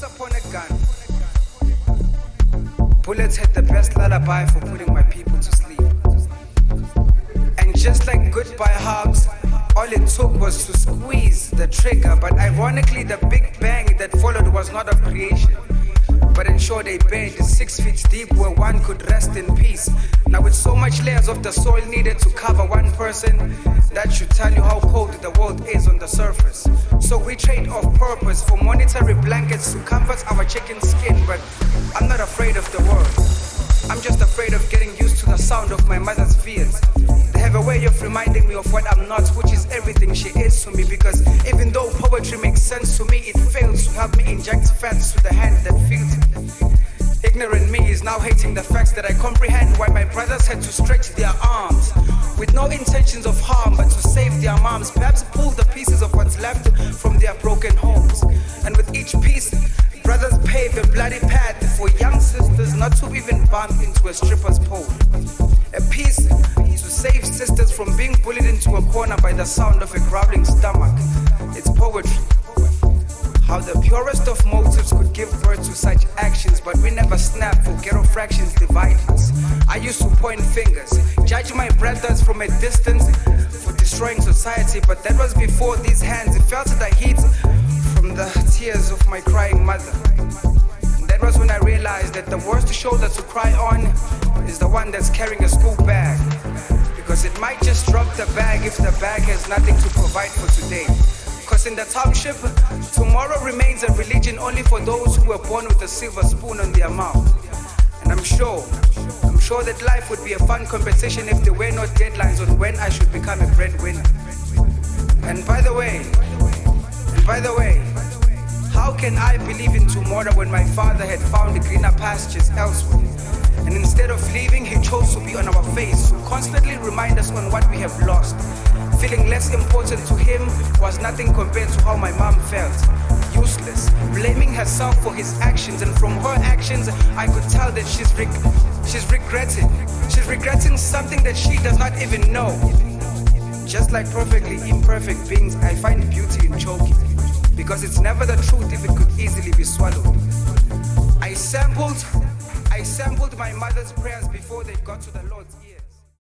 Once upon a gun, bullets had the best lullaby for putting my people to sleep. And just like goodbye hugs, all it took was to squeeze the trigger. But ironically, the big bang that followed was not of creation, but in short, a bed 6 feet deep where one could rest in peace. Now with so much layers of the soil needed to cover one person, that should tell you how cold the world is on the surface. So we trade off purpose for monetary blankets to comfort our chicken skin. But I'm not afraid of the world, I'm just afraid of getting used to the sound of my mother's fears. They have a way of reminding me of what I'm not, which is everything she is to me. Because even though poetry makes sense to me, it fails to help me inject facts to the hand that feels it. Ignorant me is now hating the facts that I comprehend. Why my brothers had to stretch their arms with no intentions of harm, but to save their moms, perhaps pull the pieces of what's left from their broken homes. And with each piece, brothers pave a bloody path for young sisters not to even bump into a stripper's pole. A piece to save sisters from being bullied into a corner by the sound of a growling stomach. It's poetry. How the purest of motives could give birth to such actions, but we never snap for ghetto fractions divide us. I used to point fingers, judge my brothers from a distance for destroying society, but that was before these hands felt the heat from the tears of my crying mother. And that was when I realized that the worst shoulder to cry on is the one that's carrying a school bag, because it might just drop the bag if the bag has nothing to provide for today. Cause in the township, tomorrow remains a religion only for those who were born with a silver spoon on their mouth. And I'm sure that life would be a fun competition if there were no deadlines on when I should become a breadwinner. And by the way, how can I believe in tomorrow when my father had found greener pastures elsewhere? And instead of leaving, he chose to be on our face, to constantly remind us on what we have lost. Feeling less important to him was nothing compared to how my mom felt. Useless, blaming herself for his actions, and from her actions I could tell that she's regretting something that she does not even know. Just like perfectly imperfect beings, I find beauty in choking, because it's never the truth if it could easily be swallowed. I sampled my mother's prayers before they got to the Lord's ear.